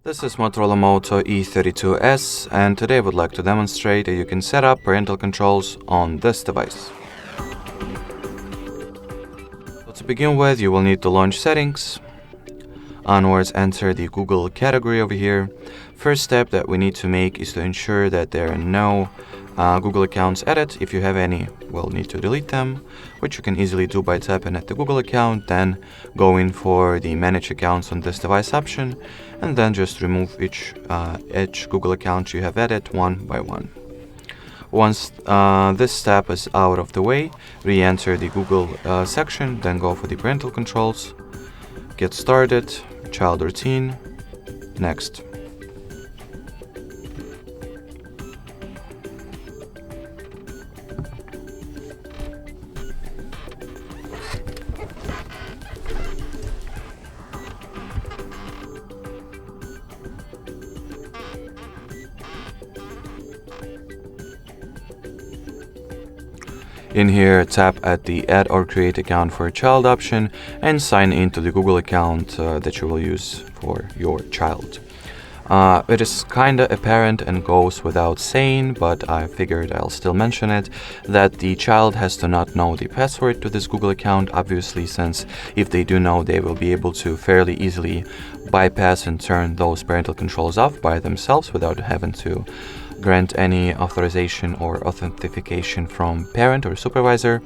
This is Motorola Moto E32s, and today I would like to demonstrate that you can set up parental controls on this device. So to begin with, you will need to launch Settings. Onwards, enter the Google category over here. First step that we need to make is to ensure that there are no Google accounts added. If you have any, we'll need to delete them, which you can easily do by tapping at the Google account, then going for the Manage Accounts on this device option, and then just remove each Google account you have added one by one. Once this step is out of the way, re-enter the Google section, then go for the parental controls, get started, child routine, next. In here, tap at the Add or Create Account for a Child option and sign into the Google account that you will use for your child. It is kinda apparent and goes without saying, but I figured I'll still mention it, that the child has to not know the password to this Google account, obviously, since if they do know, they will be able to fairly easily bypass and turn those parental controls off by themselves without having to grant any authorization or authentication from parent or supervisor.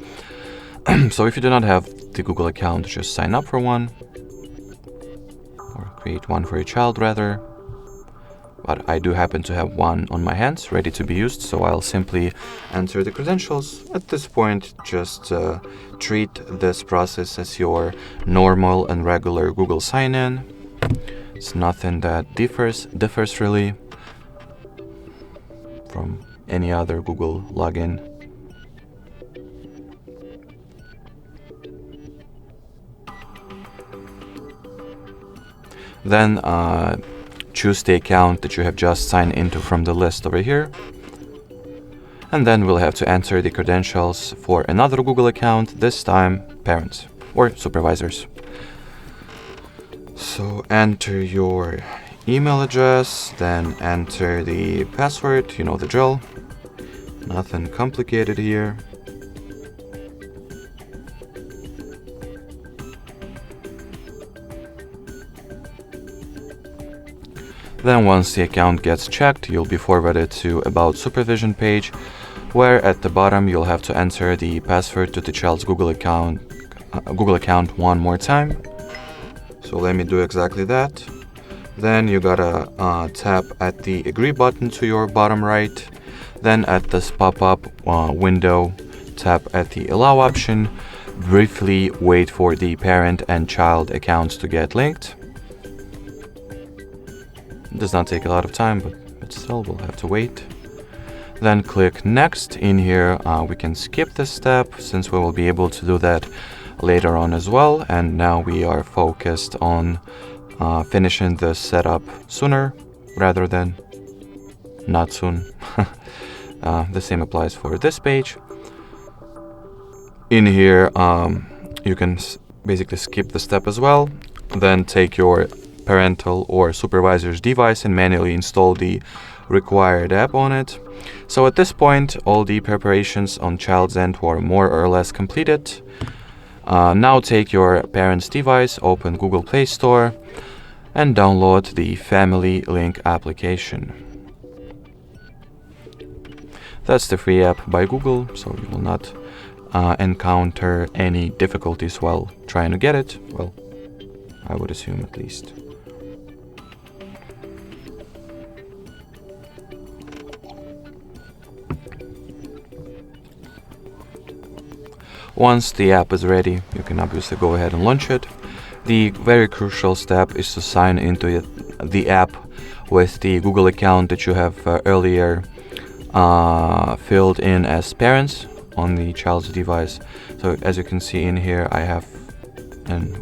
So if you do not have the Google account, just sign up for one, or create one for your child rather. But I do happen to have one on my hands ready to be used, so I'll simply enter the credentials. At this point, just treat this process as your normal and regular Google sign-in. It's nothing that differs really from any other Google login. Then choose the account that you have just signed into from the list over here. And then we'll have to enter the credentials for another Google account, this time parents or supervisors. So enter your email address, then enter the password, you know the drill. Nothing complicated here. Then once the account gets checked, you'll be forwarded to About Supervision page, where at the bottom you'll have to enter the password to the child's Google account one more time. So let me do exactly that. Then you gotta tap at the Agree button to your bottom right. Then at this pop-up window, tap at the Allow option. Briefly wait for the parent and child accounts to get linked. It does not take a lot of time, but still we'll have to wait. Then click Next. In here we can skip this step since we will be able to do that later on as well. And now we are focused on finishing the setup sooner rather than not soon. The same applies for this page. In here, you can basically skip the step as well. Then take your parental or supervisor's device and manually install the required app on it. So at this point, all the preparations on child's end were more or less completed. Now take your parent's device, open Google Play Store, and download the Family Link application. That's the free app by Google, so you will not encounter any difficulties while trying to get it. Well, I would assume at least. Once the app is ready, you can obviously go ahead and launch it. The very crucial step is to sign into the app with the Google account that you have earlier filled in as parents on the child's device. So as you can see in here, I have an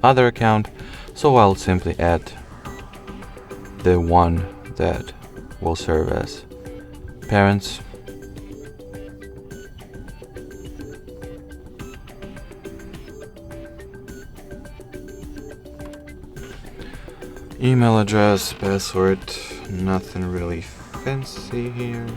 other account, so I'll simply add the one that will serve as parents. Email address, password, nothing really fancy here.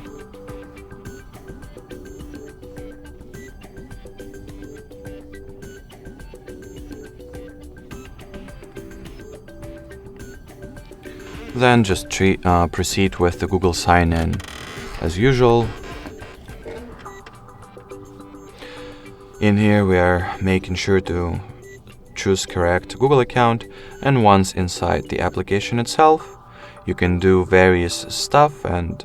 Then just proceed with the Google sign-in as usual. In here we are making sure to choose correct Google account, and once inside the application itself you can do various stuff and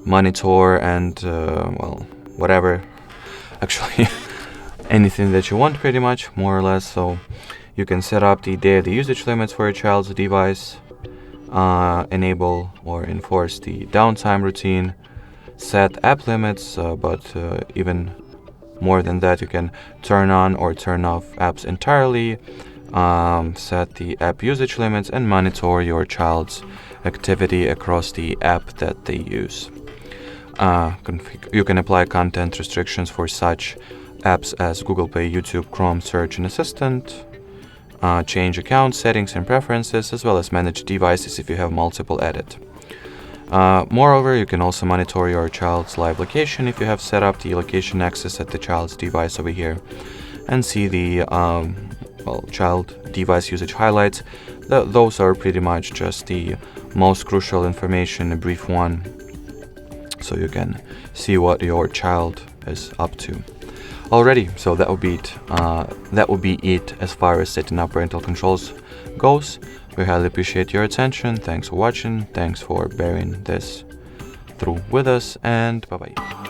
monitor and well, whatever, actually anything that you want pretty much, more or less. So you can set up the daily usage limits for your child's device, enable or enforce the downtime routine, set app limits, but even more than that, you can turn on or turn off apps entirely, set the app usage limits, and monitor your child's activity across the app that they use. You can apply content restrictions for such apps as Google Play, YouTube, Chrome, Search, and Assistant. Change account settings and preferences, as well as manage devices if you have multiple added. Moreover, you can also monitor your child's live location if you have set up the location access at the child's device over here, and see the child device usage highlights. Those are pretty much just the most crucial information, a brief one, so you can see what your child is up to. Alrighty, so that would be it as far as setting up parental controls goes. We highly appreciate your attention. Thanks for watching. Thanks for bearing this through with us, and bye bye.